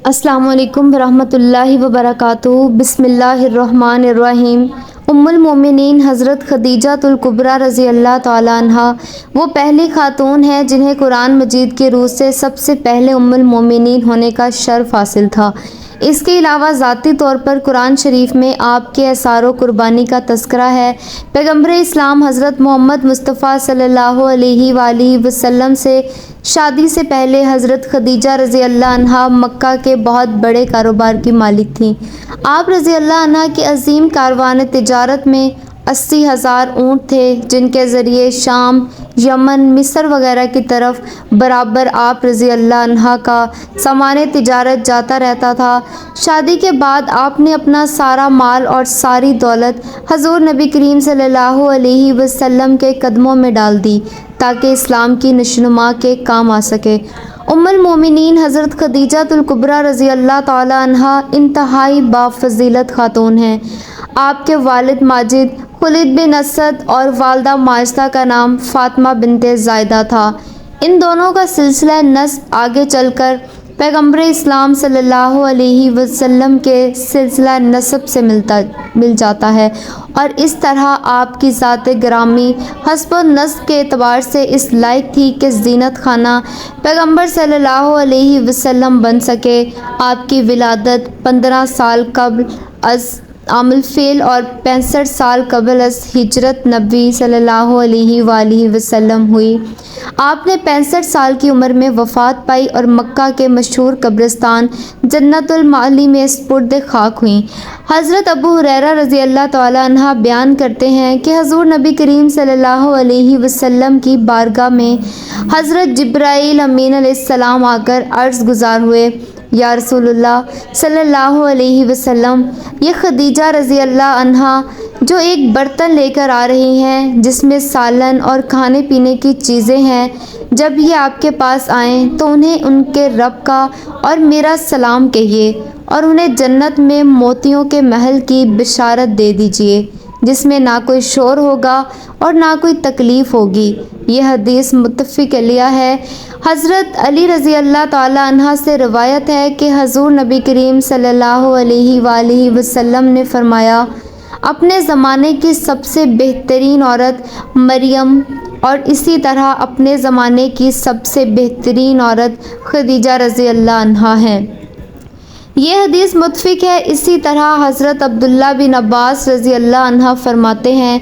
السلام علیکم ورحمۃ اللہ وبرکاتہ۔ بسم اللہ الرحمن الرحیم۔ ام المومنین حضرت خدیجہ الکبریٰ رضی اللہ تعالیٰ عنہا وہ پہلی خاتون ہیں جنہیں قرآن مجید کے روح سے سب سے پہلے ام المومنین ہونے کا شرف حاصل تھا۔ اس کے علاوہ ذاتی طور پر قرآن شریف میں آپ کے اثار و قربانی کا تذکرہ ہے۔ پیغمبر اسلام حضرت محمد مصطفیٰ صلی اللہ علیہ وآلہ وسلم سے شادی سے پہلے حضرت خدیجہ رضی اللہ عنہا مکہ کے بہت بڑے کاروبار کی مالک تھیں۔ آپ رضی اللہ عنہا کے عظیم کاروان تجارت میں 80,000 اونٹ تھے جن کے ذریعے شام، یمن، مصر وغیرہ کی طرف برابر آپ رضی اللہ عنہا کا سامان تجارت جاتا رہتا تھا۔ شادی کے بعد آپ نے اپنا سارا مال اور ساری دولت حضور نبی کریم صلی اللہ علیہ وسلم کے قدموں میں ڈال دی تاکہ اسلام کی نشوونما کے کام آ سکے۔ ام المومنین حضرت خدیجہ الکبریٰ رضی اللہ تعالیٰ عنہا انتہائی بافضیلت خاتون ہیں۔ آپ کے والد ماجد خالد بن اسد اور والدہ ماجدہ کا نام فاطمہ بنت زائدہ تھا۔ ان دونوں کا سلسلہ نسب آگے چل کر پیغمبر اسلام صلی اللہ علیہ وسلم کے سلسلہ نسب سے مل جاتا ہے، اور اس طرح آپ کی ذات گرامی حسب و نسب کے اعتبار سے اس لائق تھی کہ زینت خانہ پیغمبر صلی اللہ علیہ وسلم بن سکے۔ آپ کی ولادت 15 سال قبل از عام الفیل اور 65 سال قبل از ہجرت نبوی صلی اللہ علیہ وآلہ وسلم ہوئی۔ آپ نے 65 سال کی عمر میں وفات پائی اور مکہ کے مشہور قبرستان جنت المعلی میں سپرد خاک ہوئیں۔ حضرت ابو ہریرہ رضی اللہ تعالیٰ عنہ بیان کرتے ہیں کہ حضور نبی کریم صلی اللہ علیہ وسلم کی بارگاہ میں حضرت جبرائیل امین علیہ السلام آ کر عرض گزار ہوئے، یا رسول اللہ صلی اللہ علیہ وسلم، یہ خدیجہ رضی اللہ عنہا جو ایک برتن لے کر آ رہی ہیں جس میں سالن اور کھانے پینے کی چیزیں ہیں، جب یہ آپ کے پاس آئیں تو انہیں ان کے رب کا اور میرا سلام کہیے اور انہیں جنت میں موتیوں کے محل کی بشارت دے دیجیے جس میں نہ کوئی شور ہوگا اور نہ کوئی تکلیف ہوگی۔ یہ حدیث متفق علیہ ہے۔ حضرت علی رضی اللہ تعالیٰ عنہ سے روایت ہے کہ حضور نبی کریم صلی اللہ علیہ وآلہ وسلم نے فرمایا، اپنے زمانے کی سب سے بہترین عورت مریم اور اسی طرح اپنے زمانے کی سب سے بہترین عورت خدیجہ رضی اللہ عنہا ہے۔ یہ حدیث متفق ہے۔ اسی طرح حضرت عبداللہ بن عباس رضی اللہ عنہ فرماتے ہیں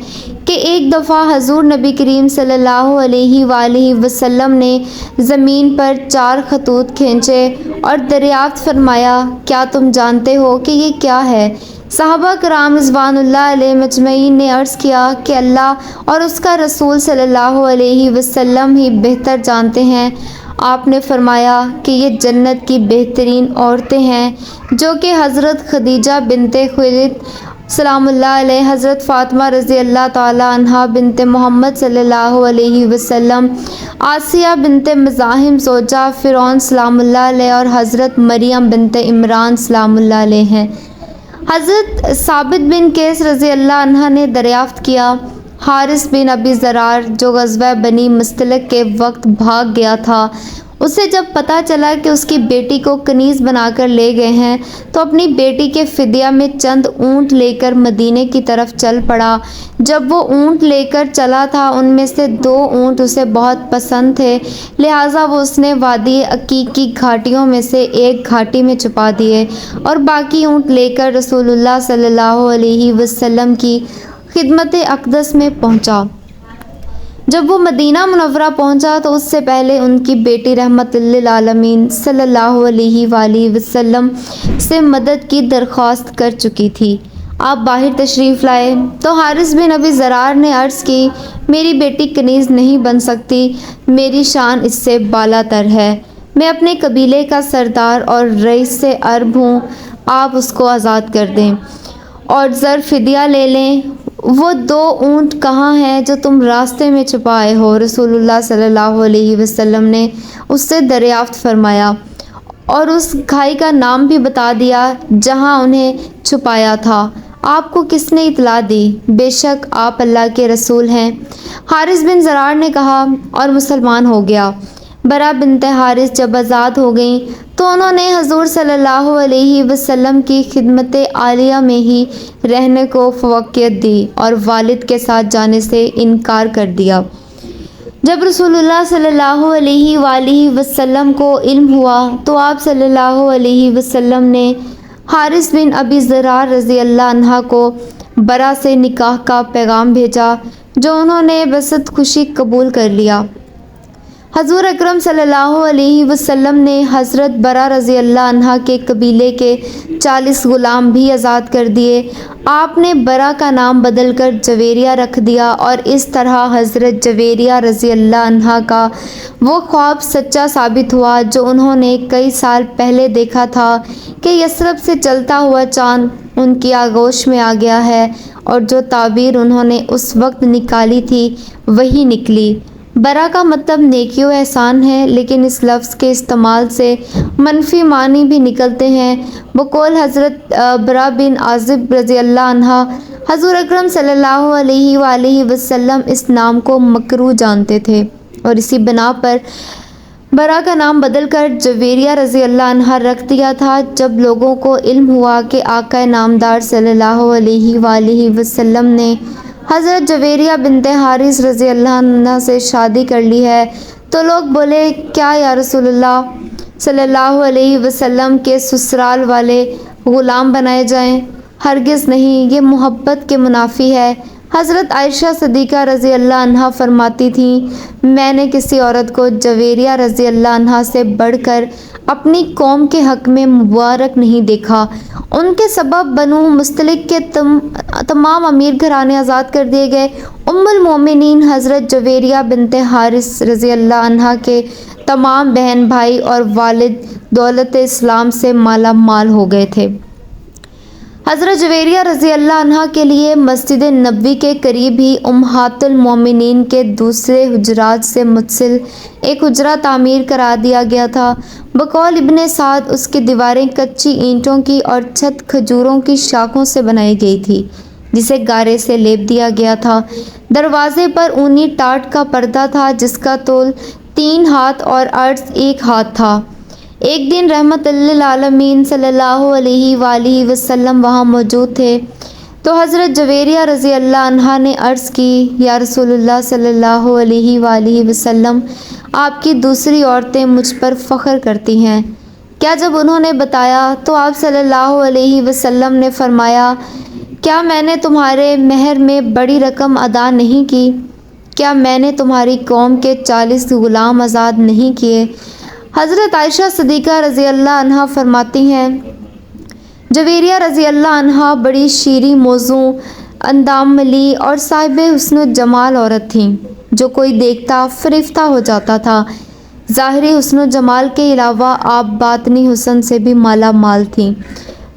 کہ ایک دفعہ حضور نبی کریم صلی اللہ علیہ وآلہ وسلم نے زمین پر 4 خطوط کھینچے اور دریافت فرمایا، کیا تم جانتے ہو کہ یہ کیا ہے؟ صحابہ کرام رضوان اللہ علیہ مجمعین نے عرض کیا کہ اللہ اور اس کا رسول صلی اللہ علیہ وسلم ہی بہتر جانتے ہیں۔ آپ نے فرمایا کہ یہ جنت کی بہترین عورتیں ہیں جو کہ حضرت خدیجہ بنت خویلد سلام اللہ علیہ، حضرت فاطمہ رضی اللہ تعالیٰ عنہا بنت محمد صلی اللہ علیہ وسلم، آسیہ بنت مزاحم زوجہ فرعون سلام اللہ علیہ اور حضرت مریم بنت عمران سلام اللہ علیہ ہیں۔ حضرت ثابت بن قیس رضی اللہ عنہ نے دریافت کیا، حارث بن ابی ذرار جو غزوہ بنی مستلق کے وقت بھاگ گیا تھا، اسے جب پتہ چلا کہ اس کی بیٹی کو کنیز بنا کر لے گئے ہیں تو اپنی بیٹی کے فدیہ میں چند اونٹ لے کر مدینے کی طرف چل پڑا۔ جب وہ اونٹ لے کر چلا تھا ان میں سے 2 اونٹ اسے بہت پسند تھے، لہٰذا وہ اس نے وادی عقیق کی گھاٹیوں میں سے ایک گھاٹی میں چھپا دیے اور باقی اونٹ لے کر رسول اللہ صلی اللہ علیہ وسلم کی خدمت اقدس میں پہنچا۔ جب وہ مدینہ منورہ پہنچا تو اس سے پہلے ان کی بیٹی رحمت للعالمین صلی اللہ علیہ وآلہ وسلم سے مدد کی درخواست کر چکی تھی۔ آپ باہر تشریف لائے تو حارث بن ابی ذرار نے عرض کی، میری بیٹی کنیز نہیں بن سکتی، میری شان اس سے بالا تر ہے، میں اپنے قبیلے کا سردار اور رئیس سے عرب ہوں، آپ اس کو آزاد کر دیں اور زر فدیہ لے لیں۔ وہ 2 اونٹ کہاں ہیں جو تم راستے میں چھپائے ہو؟ رسول اللہ صلی اللہ علیہ وسلم نے اس سے دریافت فرمایا اور اس گھائی کا نام بھی بتا دیا جہاں انہیں چھپایا تھا۔ آپ کو کس نے اطلاع دی؟ بے شک آپ اللہ کے رسول ہیں۔ حارث بن ذرار نے کہا اور مسلمان ہو گیا۔ برا بنت حارث جب آزاد ہو گئیں تو تو انہوں نے حضور صلی اللہ علیہ وسلم کی خدمت عالیہ میں ہی رہنے کو فوقیت دی اور والد کے ساتھ جانے سے انکار کر دیا۔ جب رسول اللہ صلی اللہ علیہ وآلہ وسلم کو علم ہوا تو آپ صلی اللہ علیہ وسلم نے حارث بن ابی ذرار رضی اللہ عنہ کو برا سے نکاح کا پیغام بھیجا، جو انہوں نے بسط خوشی قبول کر لیا۔ حضور اکرم صلی اللہ علیہ وسلم نے حضرت برا رضی اللہ عنہ کے قبیلے کے 40 غلام بھی آزاد کر دیے۔ آپ نے برا کا نام بدل کر جویریہ رکھ دیا اور اس طرح حضرت جویریہ رضی اللہ عنہ کا وہ خواب سچا ثابت ہوا جو انہوں نے کئی سال پہلے دیکھا تھا کہ یثرب سے چلتا ہوا چاند ان کی آغوش میں آ گیا ہے، اور جو تعبیر انہوں نے اس وقت نکالی تھی وہی نکلی۔ برا کا مطلب نیکی و احسان ہے، لیکن اس لفظ کے استعمال سے منفی معنی بھی نکلتے ہیں۔ بقول حضرت برا بن عازب رضی اللہ عنہ، حضور اکرم صلی اللہ علیہ وآلہ وسلم اس نام کو مکروہ جانتے تھے اور اسی بنا پر برا کا نام بدل کر جویریہ رضی اللہ عنہ رکھ دیا تھا۔ جب لوگوں کو علم ہوا کہ آقا نامدار صلی اللہ علیہ وآلہ وسلم نے حضرت جویریہ بنت حارث رضی اللہ عنہ سے شادی کر لی ہے تو لوگ بولے، کیا یا رسول اللہ صلی اللہ علیہ وسلم کے سسرال والے غلام بنائے جائیں؟ ہرگز نہیں، یہ محبت کے منافی ہے۔ حضرت عائشہ صدیقہ رضی اللہ عنہ فرماتی تھیں، میں نے کسی عورت کو جویریہ رضی اللہ عنہ سے بڑھ کر اپنی قوم کے حق میں مبارک نہیں دیکھا۔ ان کے سبب بنو مستلق کے تمام امیر گھرانے آزاد کر دیے گئے۔ ام المومنین حضرت جویریہ بنت حارث رضی اللہ عنہ کے تمام بہن بھائی اور والد دولت اسلام سے مالا مال ہو گئے تھے۔ حضرت جویریہ رضی اللہ عنہ کے لیے مسجد نبوی کے قریب ہی امہات المومنین کے دوسرے حجرات سے متصل ایک حجرہ تعمیر کرا دیا گیا تھا۔ بقول ابن سعد اس کی دیواریں کچی اینٹوں کی اور چھت کھجوروں کی شاخوں سے بنائی گئی تھی جسے گارے سے لیپ دیا گیا تھا۔ دروازے پر اونی ٹاٹ کا پردہ تھا جس کا طول 3 ہاتھ اور عرض 1 ہاتھ تھا۔ ایک دن رحمت للعالمین صلی اللہ علیہ وآلہ وسلم وہاں موجود تھے تو حضرت جویریہ رضی اللہ عنہ نے عرض کی، یا رسول اللہ صلی اللہ علیہ وآلہ وسلم، آپ کی دوسری عورتیں مجھ پر فخر کرتی ہیں۔ کیا جب انہوں نے بتایا تو آپ صلی اللہ علیہ وسلم نے فرمایا، کیا میں نے تمہارے مہر میں بڑی رقم ادا نہیں کی؟ کیا میں نے تمہاری قوم کے 40 غلام آزاد نہیں کیے؟ حضرت عائشہ صدیقہ رضی اللہ عنہ فرماتی ہیں، جویریہ رضی اللہ عنہ بڑی شیریں موزوں، اندام ملی اور صاحب حسن و جمال عورت تھیں جو کوئی دیکھتا فریفتہ ہو جاتا تھا۔ ظاہری حسن و جمال کے علاوہ آپ باطنی حسن سے بھی مالا مال تھیں۔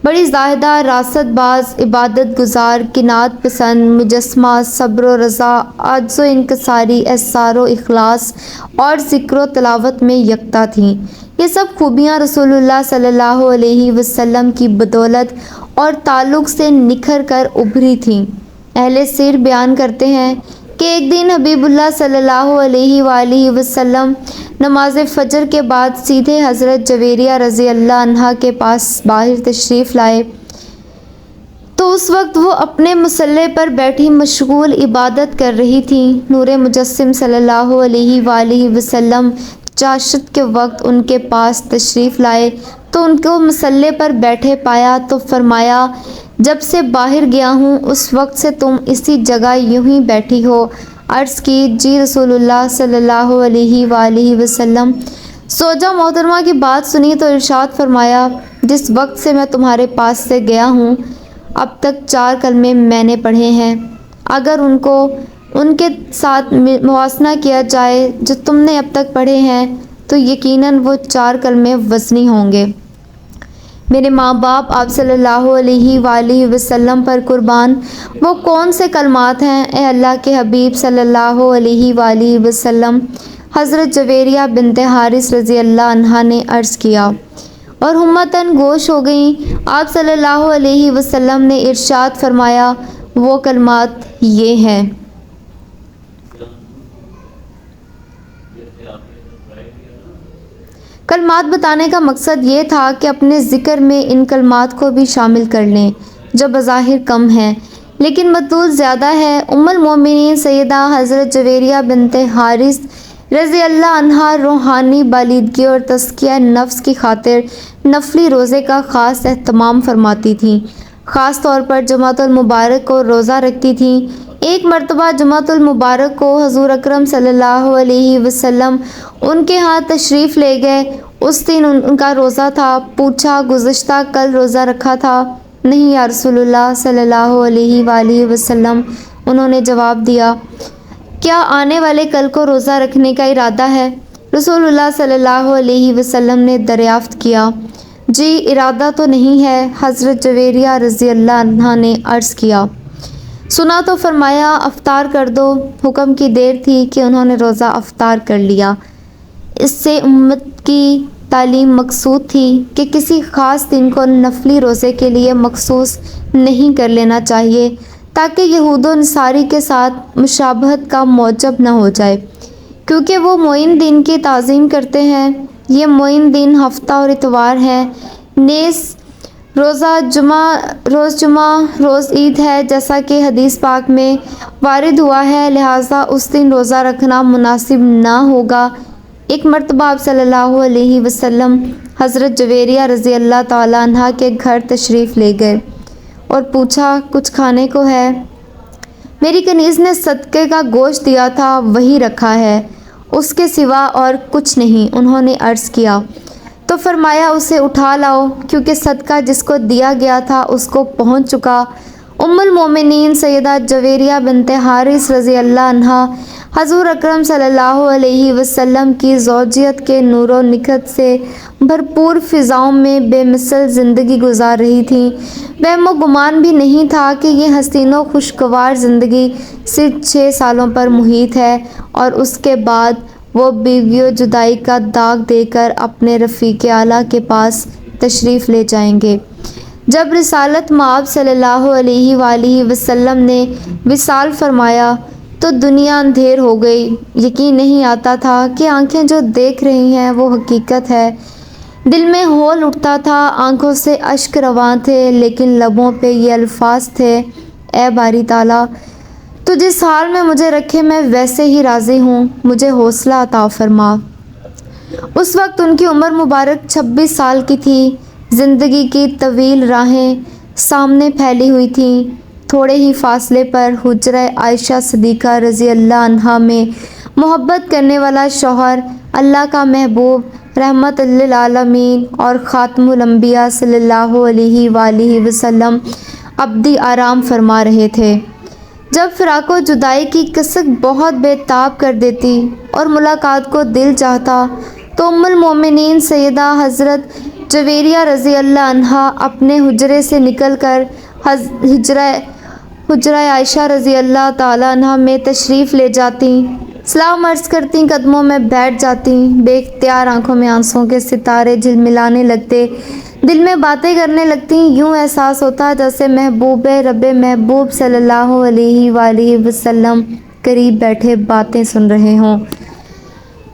بڑی زاہدہ، راست باز، عبادت گزار، قناعت پسند، مجسمہ، صبر و رضا، عجز و انکساری، احسار و اخلاص اور ذکر و تلاوت میں یکتا تھیں۔ یہ سب خوبیاں رسول اللہ صلی اللہ علیہ وسلم کی بدولت اور تعلق سے نکھر کر ابھری تھیں۔ اہل سیر بیان کرتے ہیں کہ ایک دن حبیب اللہ صلی اللہ علیہ وآلہ وسلم نماز فجر کے بعد سیدھے حضرت جویریہ رضی اللہ عنہ کے پاس باہر تشریف لائے تو اس وقت وہ اپنے مصلی پر بیٹھی مشغول عبادت کر رہی تھیں۔ نور مجسم صلی اللہ علیہ وآلہ وسلم چاشت کے وقت ان کے پاس تشریف لائے تو ان کو مصلی پر بیٹھے پایا تو فرمایا، جب سے باہر گیا ہوں اس وقت سے تم اسی جگہ یوں ہی بیٹھی ہو۔ عرض کی، جی رسول اللہ صلی اللہ علیہ وآلہ وسلم۔ زوجہ محترمہ کی بات سنی تو ارشاد فرمایا، جس وقت سے میں تمہارے پاس سے گیا ہوں اب تک 4 کلمے میں نے پڑھے ہیں۔ اگر ان کے ساتھ موازنہ کیا جائے جو تم نے اب تک پڑھے ہیں تو یقیناً وہ 4 کلمے وزنی ہوں گے۔ میرے ماں باپ آپ صلی اللہ علیہ وآلہ وسلم پر قربان، وہ کون سے کلمات ہیں اے اللہ کے حبیب صلی اللہ علیہ وآلہ وسلم؟ حضرت جویریہ بنت حارث رضی اللہ عنہ نے عرض کیا اور ہمتاً گوش ہو گئیں۔ آپ صلی اللہ علیہ وسلم نے ارشاد فرمایا، وہ کلمات یہ ہیں۔ کلمات کلمات بتانے کا مقصد یہ تھا کہ اپنے ذکر میں ان کلمات کو بھی شامل کر لیں جو بظاہر کم ہیں لیکن مطلوب زیادہ ہے۔ ام المومنین سیدہ حضرت جویریہ بنت حارث رضی اللہ عنہا روحانی بالیدگی اور تزکیہ نفس کی خاطر نفلی روزے کا خاص اہتمام فرماتی تھیں، خاص طور پر جمعۃ المبارک کو روزہ رکھتی تھیں۔ ایک مرتبہ جمعۃ المبارک کو حضور اکرم صلی اللہ علیہ وسلم ان کے ہاں تشریف لے گئے۔ اس دن ان کا روزہ تھا۔ پوچھا گزشتہ کل روزہ رکھا تھا؟ نہیں یا رسول اللہ صلی اللہ علیہ وآلہ وسلم، انہوں نے جواب دیا۔ کیا آنے والے کل کو روزہ رکھنے کا ارادہ ہے؟ رسول اللہ صلی اللہ علیہ وسلم نے دریافت کیا، جی ارادہ تو نہیں ہے۔ حضرت جویریہ رضی اللہ عنہا نے عرض کیا، سنا تو فرمایا افطار کر دو۔ حکم کی دیر تھی کہ انہوں نے روزہ افطار کر لیا۔ اس سے امت کی تعلیم مقصود تھی کہ کسی خاص دن کو نفلی روزے کے لیے مخصوص نہیں کر لینا چاہیے تاکہ یہود و نصاری کے ساتھ مشابہت کا موجب نہ ہو جائے، کیونکہ وہ معین دن کی تعظیم کرتے ہیں۔ یہ معین دن ہفتہ اور اتوار ہے، نیز روز جمعہ روز عید ہے، جیسا کہ حدیث پاک میں وارد ہوا ہے، لہٰذا اس دن روزہ رکھنا مناسب نہ ہوگا۔ ایک مرتبہ آپ صلی اللہ علیہ وسلم حضرت جویریہ رضی اللہ تعالیٰ عنہ کے گھر تشریف لے گئے اور پوچھا کچھ کھانے کو ہے؟ میری کنیز نے صدقے کا گوشت دیا تھا، وہی رکھا ہے، اس کے سوا اور کچھ نہیں۔ انہوں نے عرض کیا تو فرمایا اسے اٹھا لاؤ، کیونکہ صدقہ جس کو دیا گیا تھا اس کو پہنچ چکا۔ ام المومنین سیدہ جویریہ بنت حارث رضی اللہ عنہا حضور اکرم صلی اللہ علیہ وسلم کی زوجیت کے نور و نکھت سے بھرپور فضاؤں میں بے مثل زندگی گزار رہی تھیں۔ وہم و گمان بھی نہیں تھا کہ یہ حسین و خوشگوار زندگی صرف 6 سالوں پر محیط ہے اور اس کے بعد وہ بیوی و جدائی کا داغ دے کر اپنے رفیق اعلیٰ کے پاس تشریف لے جائیں گے۔ جب رسالت مآب صلی اللہ علیہ وآلہ وسلم نے وصال فرمایا تو دنیا اندھیر ہو گئی۔ یقین نہیں آتا تھا کہ آنکھیں جو دیکھ رہی ہیں وہ حقیقت ہے۔ دل میں ہول اٹھتا تھا، آنکھوں سے اشک رواں تھے، لیکن لبوں پہ یہ الفاظ تھے، اے باری تعالیٰ تو جس حال میں مجھے رکھے میں ویسے ہی راضی ہوں، مجھے حوصلہ عطا فرما۔ اس وقت ان کی عمر مبارک 26 سال کی تھی۔ زندگی کی طویل راہیں سامنے پھیلی ہوئی تھیں۔ تھوڑے ہی فاصلے پر حجرہ عائشہ صدیقہ رضی اللہ عنہا میں محبت کرنے والا شوہر، اللہ کا محبوب رحمت للعالمین اور خاتم الانبیاء صلی اللہ علیہ وآلہ وسلم ابدی آرام فرما رہے تھے۔ جب فراق و جدائی کی کسک بہت بے تاب کر دیتی اور ملاقات کو دل چاہتا تو ام المومنین سیدہ حضرت جویریہ رضی اللہ عنہا اپنے حجرے سے نکل کر حجرہ عائشہ رضی اللہ تعالیٰ عنہ میں تشریف لے جاتی، سلام عرض کرتی، قدموں میں بیٹھ جاتی۔ بے اختیار آنکھوں میں آنسوؤں کے ستارے جھلملانے لگتے، دل میں باتیں کرنے لگتی، یوں احساس ہوتا جیسے محبوب رب محبوب صلی اللہ علیہ وآلہ وسلم قریب بیٹھے باتیں سن رہے ہوں۔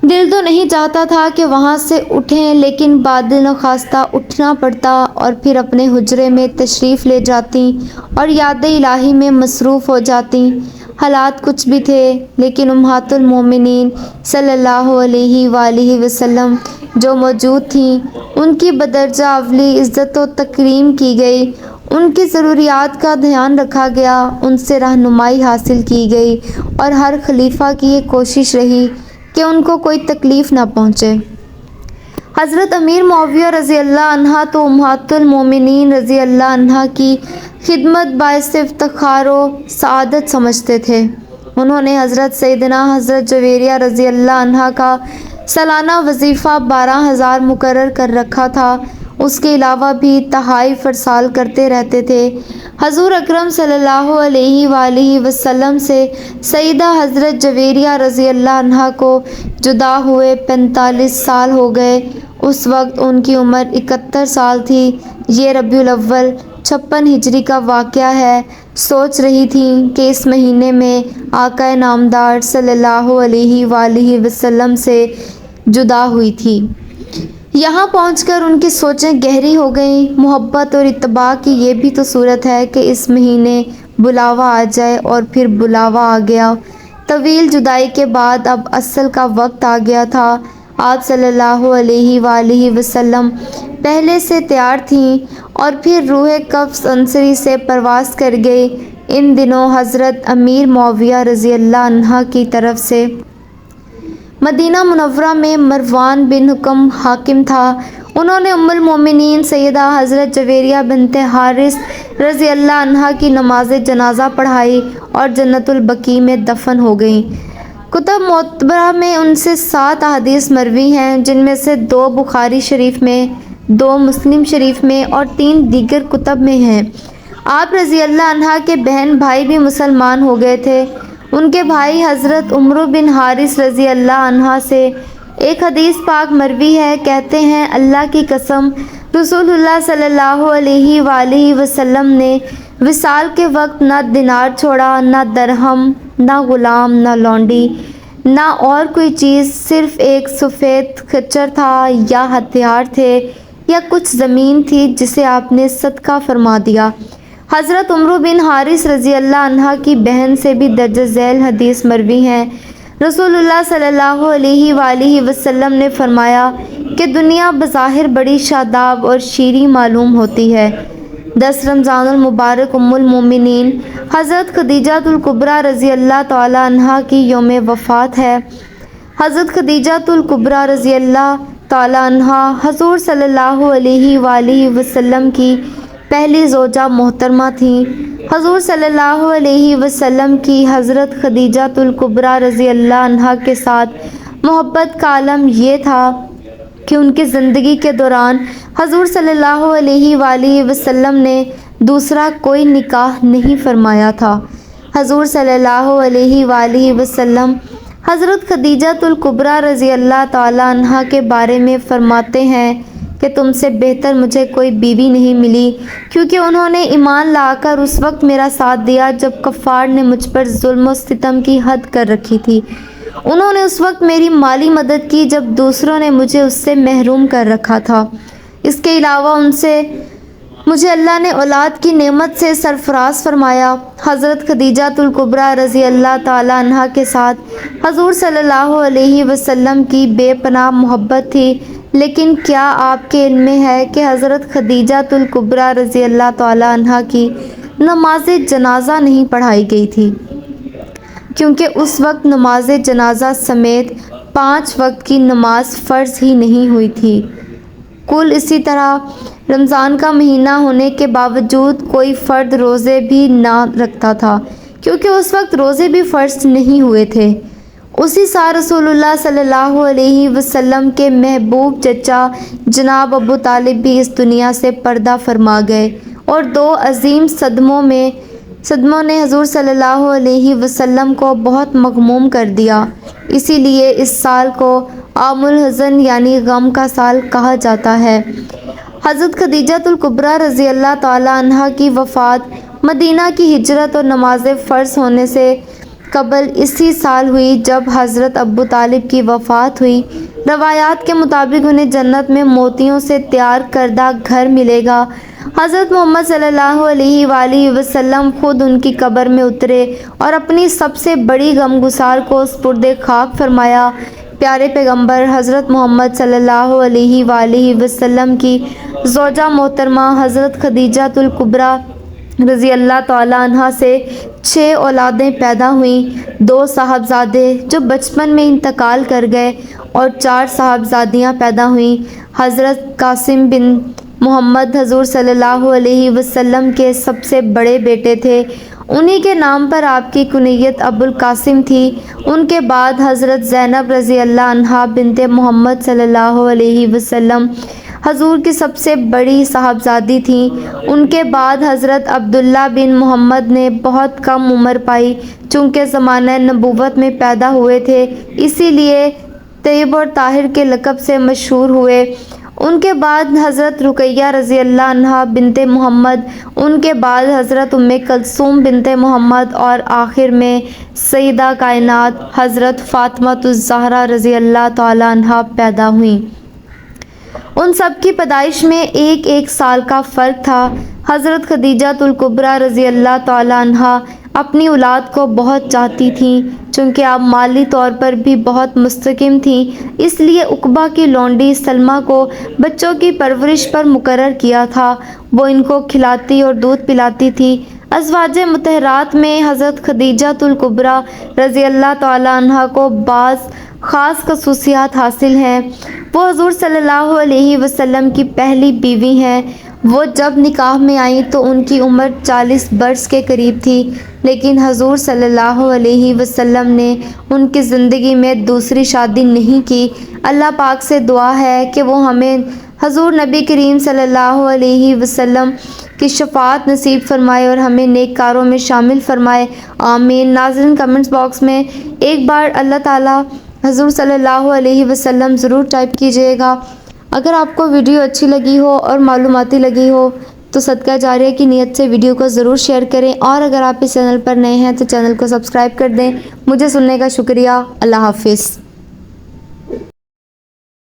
دل تو نہیں چاہتا تھا کہ وہاں سے اٹھیں، لیکن بعد نخواستہ اٹھنا پڑتا اور پھر اپنے حجرے میں تشریف لے جاتی اور یاد الہی میں مصروف ہو جاتی۔ حالات کچھ بھی تھے، لیکن امہات المومنین صلی اللہ علیہ وآلہ وسلم جو موجود تھیں، ان کی بدرجہ اولی عزت و تکریم کی گئی، ان کی ضروریات کا دھیان رکھا گیا، ان سے رہنمائی حاصل کی گئی اور ہر خلیفہ کی یہ کوشش رہی کہ ان کو کوئی تکلیف نہ پہنچے۔ حضرت امیر معاویہ رضی اللہ عنہ تو امہات المومنین رضی اللہ عنہ کی خدمت باعث افتخار و سعادت سمجھتے تھے۔ انہوں نے حضرت سیدنا حضرت جویریہ رضی اللہ عنہ کا سالانہ وظیفہ 12,000 مقرر کر رکھا تھا، اس کے علاوہ بھی تحائف ارسال کرتے رہتے تھے۔ حضور اکرم صلی اللہ علیہ وآلہ وسلم سے سیدہ حضرت جویریہ رضی اللہ عنہ کو جدا ہوئے 45 سال ہو گئے۔ اس وقت ان کی عمر 71 سال تھی۔ یہ ربیع الاول 56 ہجری کا واقعہ ہے۔ سوچ رہی تھیں کہ اس مہینے میں آقا نامدار صلی اللہ علیہ وآلہ وسلم سے جدا ہوئی تھی۔ یہاں پہنچ کر ان کی سوچیں گہری ہو گئیں۔ محبت اور اتباع کی یہ بھی تو صورت ہے کہ اس مہینے بلاوا آ جائے، اور پھر بلاوا آ گیا۔ طویل جدائی کے بعد اب اصل کا وقت آ گیا تھا۔ آپ صلی اللہ علیہ وآلہ وسلم پہلے سے تیار تھیں، اور پھر روح قدس عنصری سے پرواز کر گئی۔ ان دنوں حضرت امیر معاویہ رضی اللہ عنہ کی طرف سے مدینہ منورہ میں مروان بن حکم حاکم تھا۔ انہوں نے ام المومنین سیدہ حضرت جویریہ بنت حارث رضی اللہ عنہا کی نماز جنازہ پڑھائی اور جنت البقیع میں دفن ہو گئیں۔ کتب معتبرہ میں ان سے 7 احادیث مروی ہیں، جن میں سے 2 بخاری شریف میں، 2 مسلم شریف میں اور 3 دیگر کتب میں ہیں۔ آپ رضی اللہ عنہ کے بہن بھائی بھی مسلمان ہو گئے تھے۔ ان کے بھائی حضرت عمرو بن حارث رضی اللہ عنہ سے ایک حدیث پاک مروی ہے، کہتے ہیں اللہ کی قسم رسول اللہ صلی اللہ علیہ وآلہ وسلم نے وصال کے وقت نہ دینار چھوڑا، نہ درہم، نہ غلام، نہ لونڈی، نہ اور کوئی چیز، صرف ایک سفید خچر تھا یا ہتھیار تھے یا کچھ زمین تھی جسے آپ نے صدقہ فرما دیا۔ حضرت عمرو بن حارث رضی اللہ عنہ کی بہن سے بھی درج ذیل حدیث مروی ہیں۔ رسول اللہ صلی اللہ علیہ وآلہ وسلم نے فرمایا کہ دنیا بظاہر بڑی شاداب اور شیریں معلوم ہوتی ہے۔ 10 رمضان المبارک ام المومنین حضرت خدیجہ الکبریٰ رضی اللہ تعالی عنہا کی یوم وفات ہے۔ حضرت خدیجہ الکبریٰ رضی اللہ تعالی عنہا حضور صلی اللہ علیہ وآلہ وسلم کی پہلی زوجہ محترمہ تھیں۔ حضور صلی اللہ علیہ وسلم کی حضرت خدیجہ الکبریٰ رضی اللہ عنہا کے ساتھ محبت کا عالم یہ تھا کہ ان کی زندگی کے دوران حضور صلی اللہ علیہ وآلہ وسلم نے دوسرا کوئی نکاح نہیں فرمایا تھا۔ حضور صلی اللہ علیہ وآلہ وسلم حضرت خدیجہ الکبریٰ رضی اللہ تعالی عنہا کے بارے میں فرماتے ہیں کہ تم سے بہتر مجھے کوئی بیوی نہیں ملی، کیونکہ انہوں نے ایمان لا کر اس وقت میرا ساتھ دیا جب کفار نے مجھ پر ظلم و ستم کی حد کر رکھی تھی۔ انہوں نے اس وقت میری مالی مدد کی جب دوسروں نے مجھے اس سے محروم کر رکھا تھا۔ اس کے علاوہ ان سے مجھے اللہ نے اولاد کی نعمت سے سرفراز فرمایا۔ حضرت خدیجہ الکبریٰ رضی اللہ تعالی عنہا کے ساتھ حضور صلی اللہ علیہ وسلم کی بے پناہ محبت تھی، لیکن کیا آپ کے علم میں ہے کہ حضرت خدیجہ الکبریٰ رضی اللہ تعالی عنہا کی نماز جنازہ نہیں پڑھائی گئی تھی، کیونکہ اس وقت نماز جنازہ سمیت 5 وقت کی نماز فرض ہی نہیں ہوئی تھی۔ اسی طرح رمضان کا مہینہ ہونے کے باوجود کوئی فرد روزے بھی نہ رکھتا تھا، کیونکہ اس وقت روزے بھی فرض نہیں ہوئے تھے۔ اسی سال رسول اللہ صلی اللہ علیہ وسلم کے محبوب چچا جناب ابو طالب بھی اس دنیا سے پردہ فرما گئے، اور 2 عظیم صدموں نے حضور صلی اللہ علیہ وسلم کو بہت مغموم کر دیا۔ اسی لیے اس سال کو عام الحزن یعنی غم کا سال کہا جاتا ہے۔ حضرت خدیجہ الکبریٰ رضی اللہ تعالی عنہا کی وفات مدینہ کی ہجرت اور نماز فرض ہونے سے قبل اسی سال ہوئی جب حضرت ابو طالب کی وفات ہوئی۔ روایات کے مطابق انہیں جنت میں موتیوں سے تیار کردہ گھر ملے گا۔ حضرت محمد صلی اللہ علیہ وآلہ وسلم خود ان کی قبر میں اترے اور اپنی سب سے بڑی غمگسار کو سپرد خاک فرمایا۔ پیارے پیغمبر حضرت محمد صلی اللہ علیہ وآلہ وسلم کی زوجہ محترمہ حضرت خدیجہ الکبریٰ رضی اللہ تعالی عنہا سے 6 اولادیں پیدا ہوئیں، 2 صاحبزادے جو بچپن میں انتقال کر گئے اور 4 صاحبزادیاں پیدا ہوئیں۔ حضرت قاسم بن محمد حضور صلی اللہ علیہ وسلم کے سب سے بڑے بیٹے تھے، انہی کے نام پر آپ کی کنیت ابو القاسم تھی۔ ان کے بعد حضرت زینب رضی اللہ عنہا بنت محمد صلی اللہ علیہ وسلم حضور کی سب سے بڑی صاحبزادی تھیں۔ ان کے بعد حضرت عبداللہ بن محمد نے بہت کم عمر پائی، چونکہ زمانہ نبوت میں پیدا ہوئے تھے، اسی لیے طیب اور طاہر کے لقب سے مشہور ہوئے۔ ان کے بعد حضرت رقیہ رضی اللہ عنہا بنت محمد، ان کے بعد حضرت ام کلثوم بنت محمد، اور آخر میں سیدہ کائنات حضرت فاطمہ الزہرا رضی اللہ تعالی عنہا پیدا ہوئیں۔ ان سب کی پیدائش میں ایک ایک سال کا فرق تھا۔ حضرت خدیجہ الکبریٰ رضی اللہ تعالیٰ عنہا اپنی اولاد کو بہت چاہتی تھیں، چونکہ آپ مالی طور پر بھی بہت مستحکم تھیں، اس لیے عقبہ کی لونڈی سلمہ کو بچوں کی پرورش پر مقرر کیا تھا۔ وہ ان کو کھلاتی اور دودھ پلاتی تھی۔ ازواج مطہرات میں حضرت خدیجہ الکبریٰ رضی اللہ تعالیٰ عنہا کو بعض خاص خصوصیات حاصل ہیں۔ وہ حضور صلی اللہ علیہ وسلم کی پہلی بیوی ہیں۔ وہ جب نکاح میں آئیں تو ان کی عمر 40 برس کے قریب تھی، لیکن حضور صلی اللہ علیہ وسلم نے ان کی زندگی میں دوسری شادی نہیں کی۔ اللہ پاک سے دعا ہے کہ وہ ہمیں حضور نبی کریم صلی اللہ علیہ وسلم کی شفاعت نصیب فرمائے اور ہمیں نیک کاروں میں شامل فرمائے، آمین۔ ناظرین، کمنٹس باکس میں ایک بار اللہ تعالیٰ حضور صلی اللہ علیہ وسلم ضرور ٹائپ کیجیے گا۔ اگر آپ کو ویڈیو اچھی لگی ہو اور معلوماتی لگی ہو تو صدقہ جاریہ کی نیت سے ویڈیو کو ضرور شیئر کریں، اور اگر آپ اس چینل پر نئے ہیں تو چینل کو سبسکرائب کر دیں۔ مجھے سننے کا شکریہ۔ اللہ حافظ۔